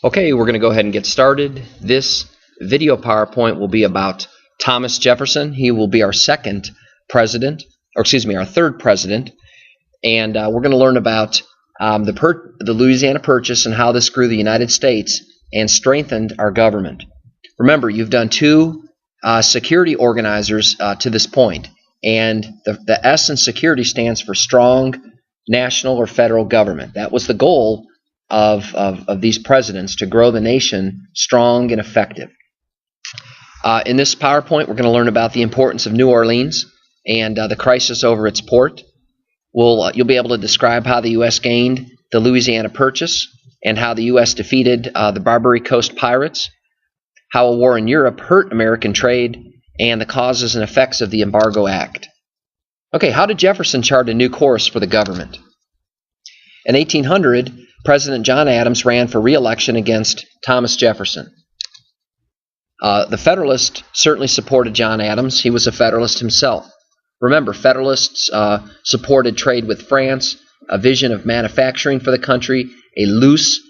Okay, we're going to go ahead and get started. This video PowerPoint will be about Thomas Jefferson. He will be our second president, our third president, and we're going to learn about the Louisiana Purchase and how this grew the United States and strengthened our government. Remember, you've done two security organizers to this point, and the S in security stands for strong national or federal government. That was the goal of these presidents, to grow the nation strong and effective. In this PowerPoint, we're going to learn about the importance of New Orleans and the crisis over its port. You'll be able to describe how the U.S. gained the Louisiana Purchase and how the U.S. defeated the Barbary Coast pirates, how a war in Europe hurt American trade, and the causes and effects of the Embargo Act. Okay, how did Jefferson chart a new course for the government? In 1800, President John Adams ran for re-election against Thomas Jefferson. The Federalists certainly supported John Adams. He was a Federalist himself. Remember, Federalists supported trade with France, a vision of manufacturing for the country, a loose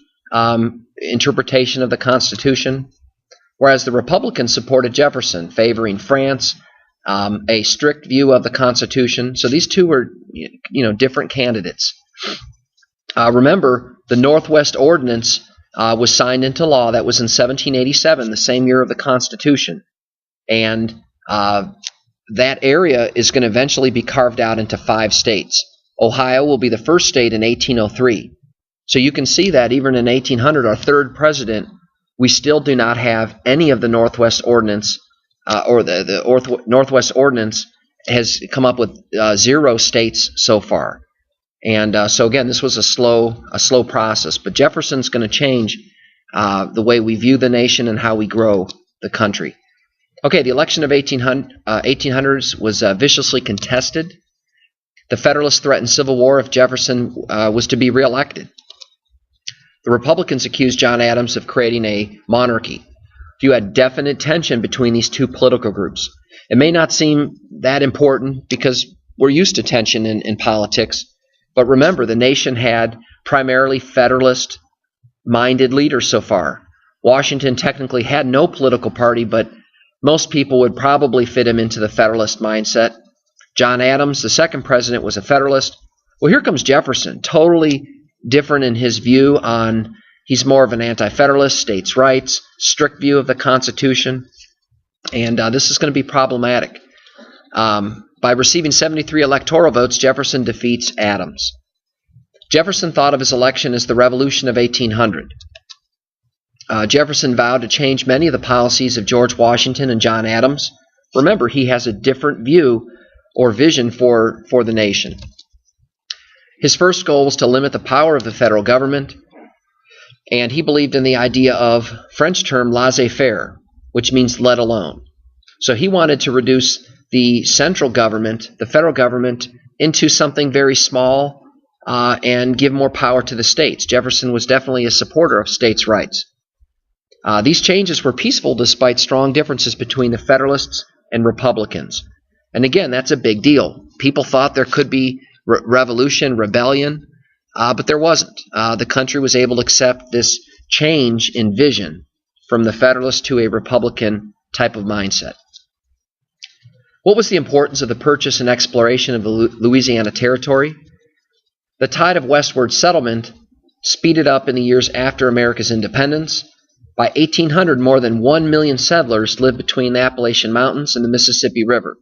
interpretation of the Constitution, whereas the Republicans supported Jefferson, favoring France, a strict view of the Constitution. So these two were, different candidates. Remember, the Northwest Ordinance was signed into law. That was in 1787, the same year of the Constitution. And that area is going to eventually be carved out into 5 states. Ohio will be the first state in 1803. So you can see that even in 1800, our third president, we still do not have any of the Northwest Ordinance, or the Northwest Ordinance has come up with 0 states so far. And so again, this was a slow process. But Jefferson's going to change the way we view the nation and how we grow the country. Okay, the election of 1800s was viciously contested. The Federalists threatened civil war if Jefferson was to be reelected. The Republicans accused John Adams of creating a monarchy. You had definite tension between these two political groups. It may not seem that important because we're used to tension in politics. But remember, the nation had primarily Federalist-minded leaders so far. Washington technically had no political party, but most people would probably fit him into the Federalist mindset. John Adams, the second president, was a Federalist. Well, here comes Jefferson, totally different in his view on, he's more of an anti-Federalist, states' rights, strict view of the Constitution, and this is going to be problematic. By receiving 73 electoral votes, Jefferson defeats Adams. Jefferson thought of his election as the Revolution of 1800. Jefferson vowed to change many of the policies of George Washington and John Adams. Remember, he has a different view or vision for the nation. His first goal was to limit the power of the federal government, and he believed in the idea of French term laissez-faire, which means let alone. So he wanted to reduce the central government, the federal government, into something very small and give more power to the states. Jefferson was definitely a supporter of states' rights. These changes were peaceful despite strong differences between the Federalists and Republicans. And again, that's a big deal. People thought there could be revolution, rebellion, but there wasn't. The country was able to accept this change in vision from the Federalist to a Republican type of mindset. What was the importance of the purchase and exploration of the Louisiana Territory? The tide of westward settlement speeded up in the years after America's independence. By 1800, more than 1 million settlers lived between the Appalachian Mountains and the Mississippi River.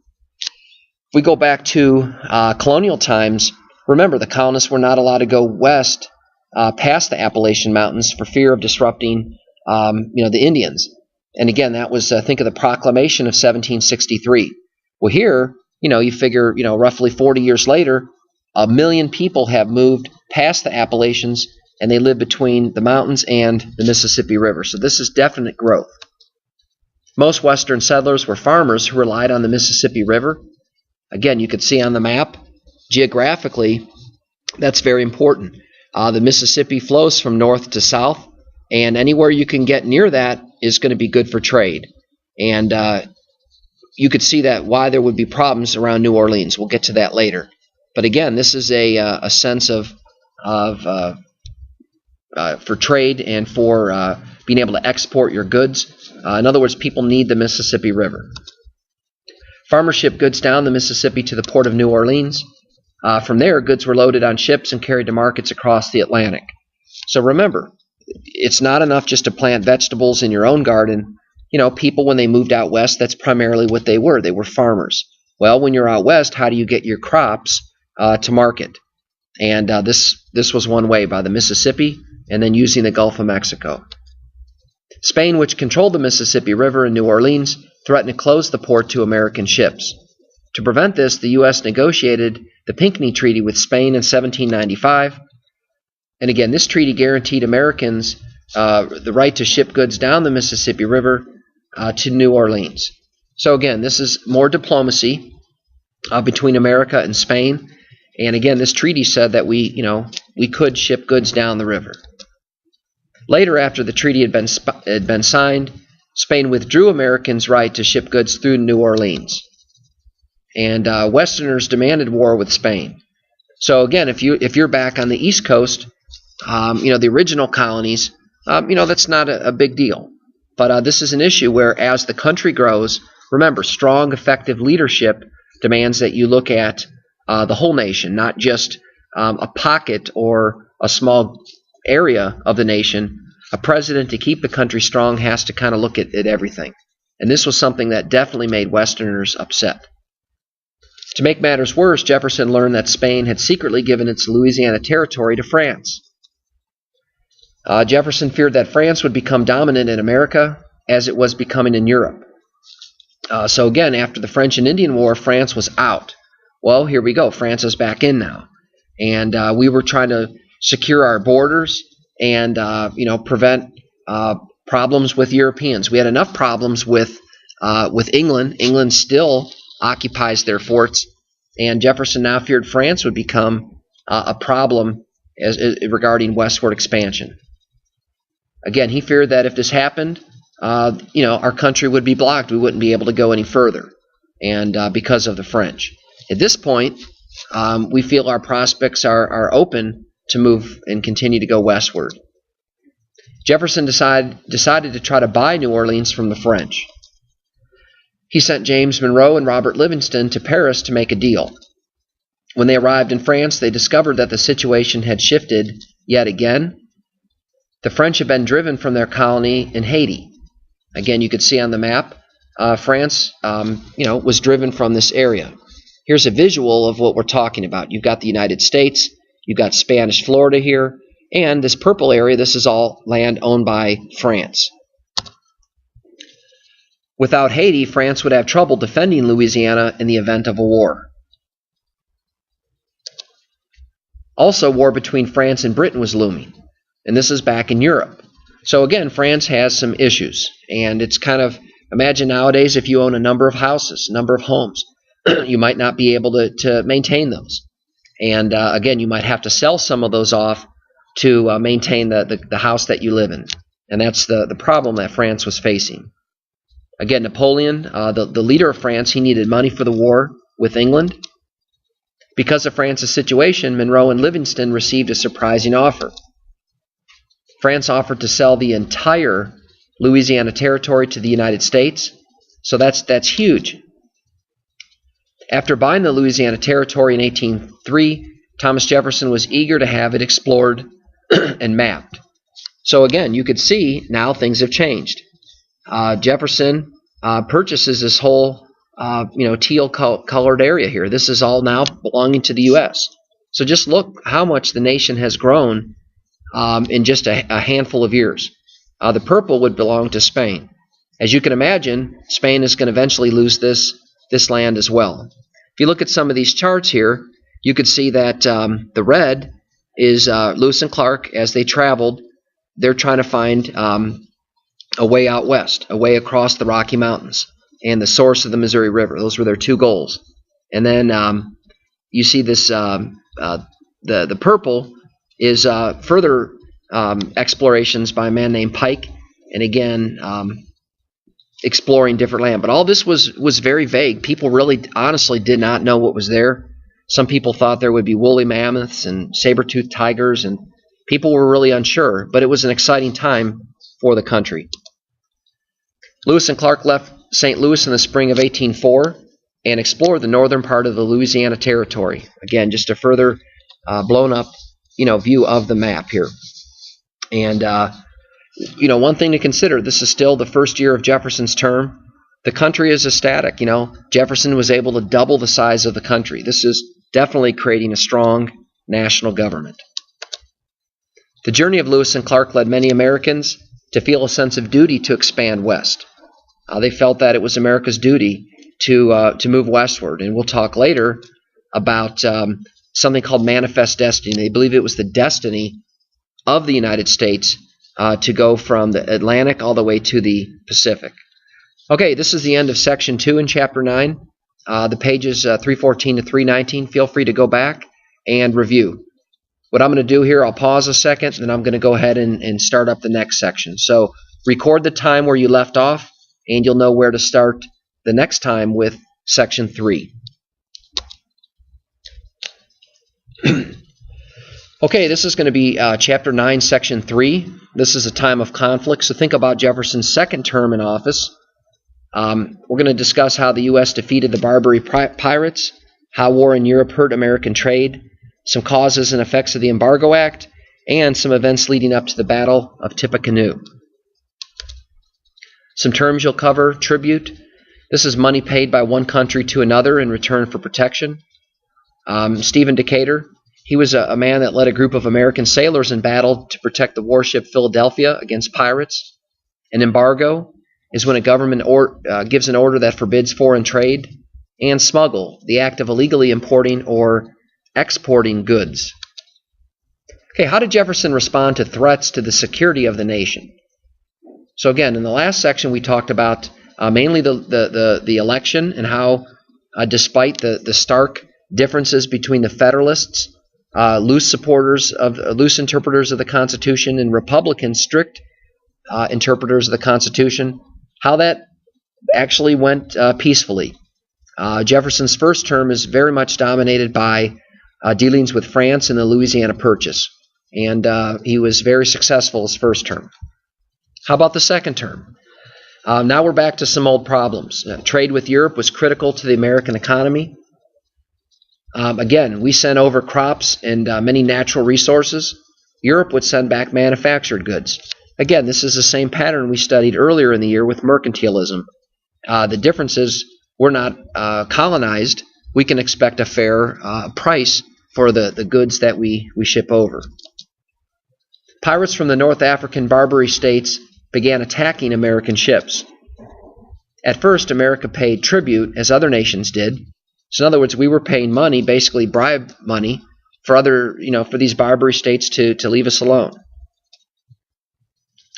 If we go back to colonial times, remember the colonists were not allowed to go west past the Appalachian Mountains for fear of disrupting the Indians. And again, that was, think of the Proclamation of 1763. Well, here, you figure, roughly 40 years later, 1 million people have moved past the Appalachians, and they live between the mountains and the Mississippi River. So this is definite growth. Most Western settlers were farmers who relied on the Mississippi River. Again, you could see on the map, geographically, that's very important. The Mississippi flows from north to south, and anywhere you can get near that is going to be good for trade. And you could see that why there would be problems around New Orleans. We'll get to that later. But again, this is a sense of for trade and for being able to export your goods. In other words, people need the Mississippi River. Farmers shipped goods down the Mississippi to the port of New Orleans. From there, goods were loaded on ships and carried to markets across the Atlantic. So remember, it's not enough just to plant vegetables in your own garden. You know, people, when they moved out west, that's primarily what they were. They were farmers. Well, when you're out west, how do you get your crops to market? And this was one way, by the Mississippi and then using the Gulf of Mexico. Spain, which controlled the Mississippi River in New Orleans, threatened to close the port to American ships. To prevent this, the U.S. negotiated the Pinckney Treaty with Spain in 1795. And again, this treaty guaranteed Americans the right to ship goods down the Mississippi River to New Orleans. So again, this is more diplomacy between America and Spain. And again, this treaty said that we could ship goods down the river. Later, after the treaty had been signed, Spain withdrew Americans' right to ship goods through New Orleans. And Westerners demanded war with Spain. So again, if you're back on the East Coast, the original colonies, that's not a big deal. But this is an issue where, as the country grows, remember, strong, effective leadership demands that you look at the whole nation, not just a pocket or a small area of the nation. A president, to keep the country strong, has to kind of look at everything. And this was something that definitely made Westerners upset. To make matters worse, Jefferson learned that Spain had secretly given its Louisiana Territory to France. Jefferson feared that France would become dominant in America as it was becoming in Europe. So again, after the French and Indian War, France was out. Well, here we go. France is back in now. And we were trying to secure our borders and prevent problems with Europeans. We had enough problems with England. England still occupies their forts, and Jefferson now feared France would become a problem regarding westward expansion. Again, he feared that if this happened, our country would be blocked. We wouldn't be able to go any further, and because of the French. At this point, we feel our prospects are open to move and continue to go westward. Jefferson decided to try to buy New Orleans from the French. He sent James Monroe and Robert Livingston to Paris to make a deal. When they arrived in France, they discovered that the situation had shifted yet again. The French had been driven from their colony in Haiti. Again, you could see on the map, France, was driven from this area. Here's a visual of what we're talking about. You've got the United States, you've got Spanish Florida here, and this purple area, this is all land owned by France. Without Haiti, France would have trouble defending Louisiana in the event of a war. Also, war between France and Britain was looming, and this is back in Europe. So again, France has some issues, and it's kind of, imagine nowadays if you own a number of houses, a number of homes, you might not be able to maintain those. And again, you might have to sell some of those off to maintain the house that you live in. And that's the problem that France was facing. Again, Napoleon, the leader of France, he needed money for the war with England. Because of France's situation, Monroe and Livingston received a surprising offer. France offered to sell the entire Louisiana Territory to the United States. So that's huge. After buying the Louisiana Territory in 1803, Thomas Jefferson was eager to have it explored and mapped. So again, you could see now things have changed. Jefferson purchases this whole teal-colored area here. This is all now belonging to the U.S. So just look how much the nation has grown in just a handful of years. The purple would belong to Spain. As you can imagine, Spain is going to eventually lose this land as well. If you look at some of these charts here, you could see that the red is Lewis and Clark. As they traveled, they're trying to find a way out west, a way across the Rocky Mountains and the source of the Missouri River. Those were their two goals. And then you see this, the purple is further explorations by a man named Pike, and again, exploring different land. But all this was very vague. People really honestly did not know what was there. Some people thought there would be woolly mammoths and saber-toothed tigers, and People were really unsure, but it was an exciting time for the country. Lewis and Clark left St. Louis in the spring of 1804 and explored the northern part of the Louisiana Territory. Again, just a further blown up, view of the map here. And, one thing to consider, this is still the first year of Jefferson's term. The country is ecstatic. Jefferson was able to double the size of the country. This is definitely creating a strong national government. The journey of Lewis and Clark led many Americans to feel a sense of duty to expand west. They felt that it was America's duty to move westward, and we'll talk later about something called manifest destiny. They believe it was the destiny of the United States to go from the Atlantic all the way to the Pacific. Okay, this is the end of Section 2 in Chapter 9. The pages 314 to 319. Feel free to go back and review. What I'm going to do here, I'll pause a second, then I'm going to go ahead and start up the next section. So record the time where you left off, and you'll know where to start the next time with Section 3. Okay, this is going to be Chapter 9, Section 3. This is a time of conflict, so think about Jefferson's second term in office. We're going to discuss how the U.S. defeated the Barbary pirates, how war in Europe hurt American trade, some causes and effects of the Embargo Act, and some events leading up to the Battle of Tippecanoe. Some terms you'll cover: tribute. This is money paid by one country to another in return for protection. Stephen Decatur. He was a man that led a group of American sailors in battle to protect the warship Philadelphia against pirates. An embargo is when a government gives an order that forbids foreign trade. And smuggle, the act of illegally importing or exporting goods. Okay, how did Jefferson respond to threats to the security of the nation? So again, in the last section we talked about mainly the election and how despite the stark differences between the Federalists, loose interpreters of the Constitution, and Republicans, strict interpreters of the Constitution, how that actually went peacefully. Jefferson's first term is very much dominated by dealings with France and the Louisiana Purchase, and he was very successful his first term. How about the second term? Now we're back to some old problems. Trade with Europe was critical to the American economy. Again, we sent over crops and many natural resources. Europe would send back manufactured goods. Again, this is the same pattern we studied earlier in the year with mercantilism. The difference is we're not colonized. We can expect a fair price for the goods that we ship over. Pirates from the North African Barbary states began attacking American ships. At first, America paid tribute, as other nations did. So in other words, we were paying money, basically bribe money, for these Barbary states to leave us alone.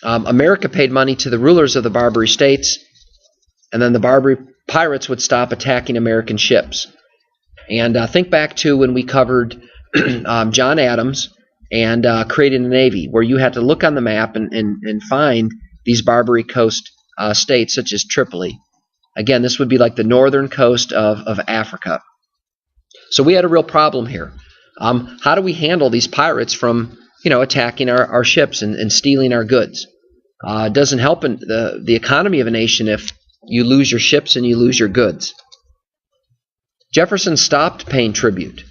America paid money to the rulers of the Barbary states, and then the Barbary pirates would stop attacking American ships. And think back to when we covered John Adams and creating a navy, where you had to look on the map and find these Barbary coast states, such as Tripoli. Again, this would be like the northern coast of Africa. So we had a real problem here. How do we handle these pirates from attacking our ships and stealing our goods? It doesn't help in the economy of a nation if you lose your ships and you lose your goods. Jefferson stopped paying tribute.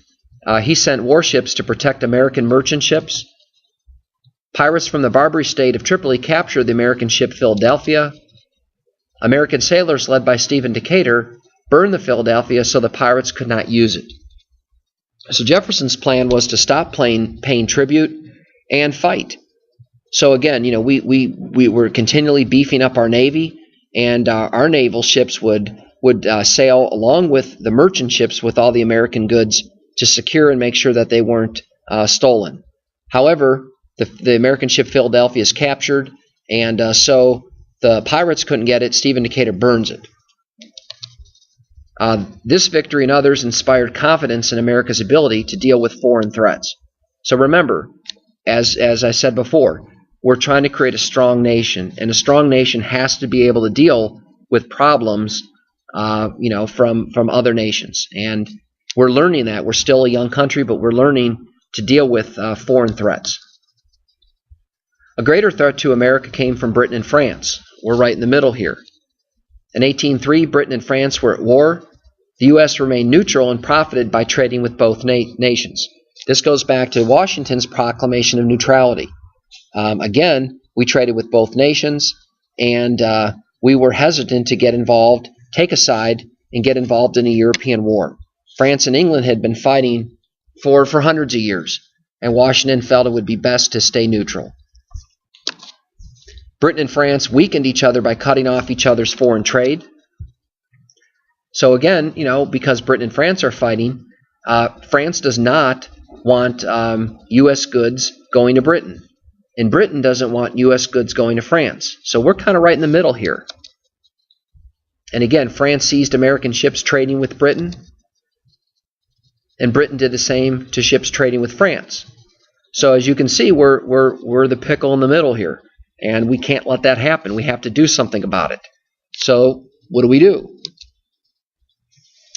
He sent warships to protect American merchant ships. Pirates from the Barbary state of Tripoli captured the American ship Philadelphia. American sailors, led by Stephen Decatur, burned the Philadelphia so the pirates could not use it. So Jefferson's plan was to stop paying tribute and fight. So again, we were continually beefing up our navy, and our naval ships would sail along with the merchant ships with all the American goods to secure and make sure that they weren't stolen. However, the American ship Philadelphia is captured, and so the pirates couldn't get it. Stephen Decatur burns it. This victory and others inspired confidence in America's ability to deal with foreign threats. So remember, as I said before, we're trying to create a strong nation, and a strong nation has to be able to deal with problems, from other nations. And we're learning that. We're still a young country, but we're learning to deal with foreign threats. A greater threat to America came from Britain and France. We're right in the middle here. In 1803, Britain and France were at war. The U.S. remained neutral and profited by trading with both nations. This goes back to Washington's proclamation of neutrality. Again, we traded with both nations, and we were hesitant to get involved, take a side, and get involved in a European war. France and England had been fighting for hundreds of years, and Washington felt it would be best to stay neutral. Britain and France weakened each other by cutting off each other's foreign trade. So again, because Britain and France are fighting, France does not want U.S. goods going to Britain. And Britain doesn't want U.S. goods going to France. So we're kind of right in the middle here. And again, France seized American ships trading with Britain, and Britain did the same to ships trading with France. So as you can see, we're the pickle in the middle here, and we can't let that happen. We have to do something about it. So what do?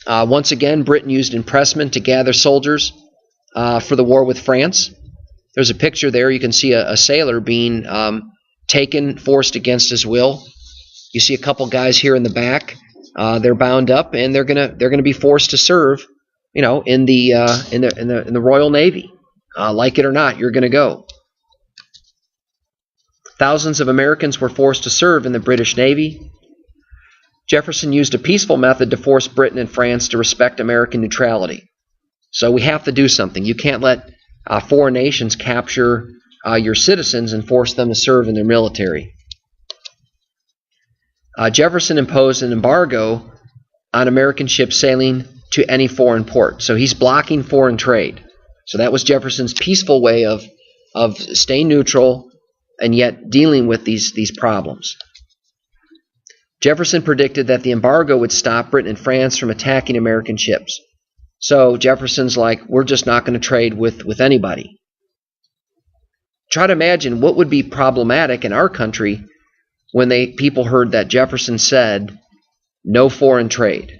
Once again, Britain used impressment to gather soldiers for the war with France. There's a picture there. You can see a sailor being taken, forced against his will. You see a couple guys here in the back. They're bound up, and they're gonna be forced to serve, in the Royal Navy. Like it or not, you're gonna go. Thousands of Americans were forced to serve in the British Navy. Jefferson used a peaceful method to force Britain and France to respect American neutrality. So we have to do something. You can't let foreign nations capture your citizens and force them to serve in their military. Jefferson imposed an embargo on American ships sailing to any foreign port. So he's blocking foreign trade. So that was Jefferson's peaceful way of staying neutral and yet dealing with these problems. Jefferson predicted that the embargo would stop Britain and France from attacking American ships. So Jefferson's like, we're just not going to trade with anybody. Try to imagine what would be problematic in our country when people heard that Jefferson said, no foreign trade.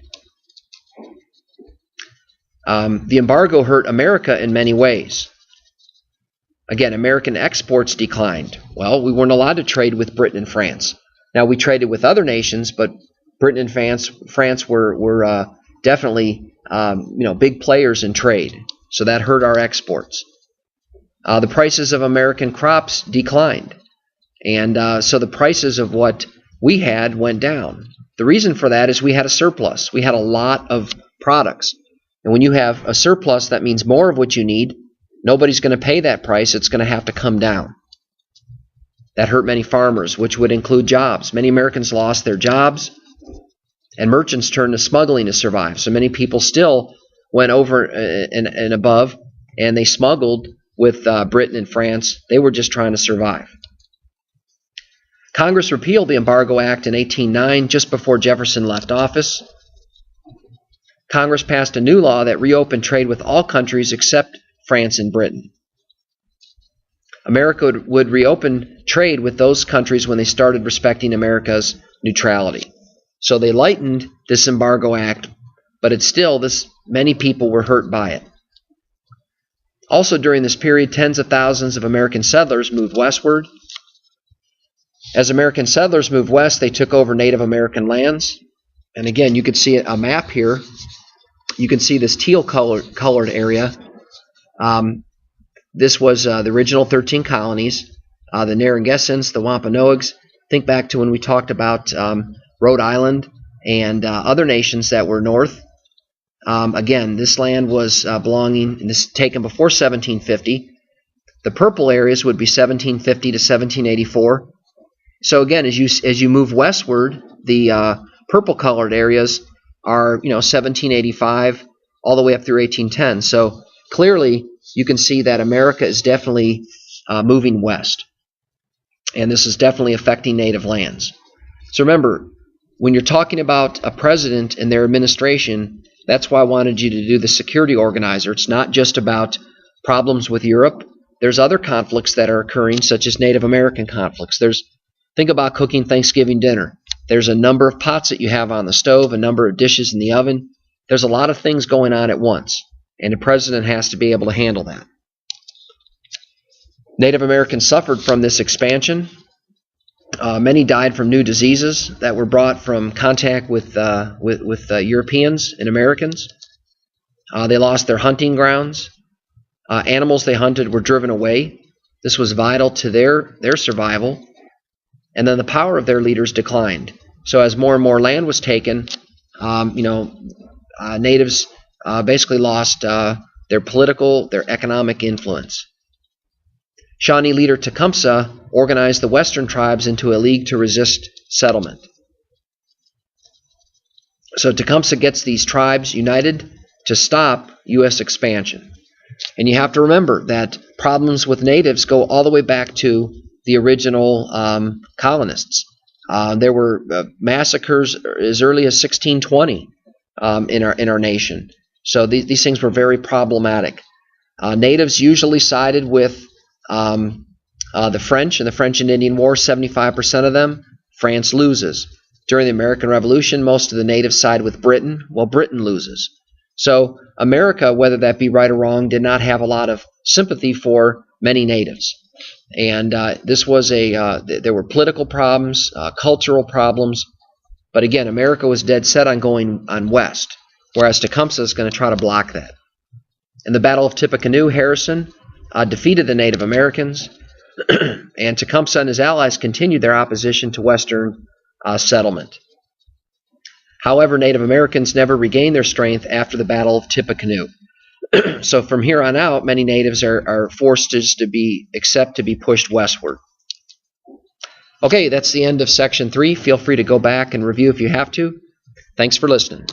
The embargo hurt America in many ways. Again, American exports declined. Well, we weren't allowed to trade with Britain and France. Now, we traded with other nations, but Britain and France were definitely big players in trade. So that hurt our exports. The prices of American crops declined. And so the prices of what we had went down. The reason for that is we had a surplus. We had a lot of products. And when you have a surplus, that means more of what you need. Nobody's going to pay that price. It's going to have to come down. That hurt many farmers, which would include jobs. Many Americans lost their jobs, and merchants turned to smuggling to survive. So many people still went over and above, and they smuggled with Britain and France. They were just trying to survive. Congress repealed the Embargo Act in 1809, just before Jefferson left office. Congress passed a new law that reopened trade with all countries except France and Britain. America would reopen trade with those countries when they started respecting America's neutrality. So they lightened this Embargo Act, but it's still many people were hurt by it. Also during this period, tens of thousands of American settlers moved westward. As American settlers moved west, they took over Native American lands. And again, you can see a map here. You can see this teal-colored area. This was the original 13 colonies, the Narragansetts, the Wampanoags. Think back to when we talked about Rhode Island and other nations that were north. Again, this land was taken before 1750. The purple areas would be 1750 to 1784. So again, as you move westward, the purple-colored areas are 1785 all the way up through 1810. So clearly, you can see that America is definitely moving west. And this is definitely affecting native lands. So remember, when you're talking about a president and their administration, that's why I wanted you to do the security organizer. It's not just about problems with Europe. There's other conflicts that are occurring, such as Native American conflicts. Think about cooking Thanksgiving dinner. There's a number of pots that you have on the stove, a number of dishes in the oven. There's a lot of things going on at once. And the president has to be able to handle that. Native Americans suffered from this expansion. Many died from new diseases that were brought from contact with Europeans and Americans. They lost their hunting grounds. Animals they hunted were driven away. This was vital to their survival. And then the power of their leaders declined. So as more and more land was taken, natives basically lost their political, their economic influence. Shawnee leader Tecumseh organized the western tribes into a league to resist settlement. So Tecumseh gets these tribes united to stop U.S. expansion. And you have to remember that problems with natives go all the way back to the original colonists. There were massacres as early as 1620 in our nation. So these things were very problematic. Natives usually sided with the French in the French and Indian War. 75% of them. France loses. During the American Revolution, most of the natives side with Britain. Well, Britain loses. So America, whether that be right or wrong, did not have a lot of sympathy for many natives. And this was there were political problems, cultural problems. But again, America was dead set on going on west, whereas Tecumseh is going to try to block that. In the Battle of Tippecanoe, Harrison defeated the Native Americans, and Tecumseh and his allies continued their opposition to Western settlement. However, Native Americans never regained their strength after the Battle of Tippecanoe. So from here on out, many natives are forced to be pushed westward. Okay, that's the end of Section 3. Feel free to go back and review if you have to. Thanks for listening.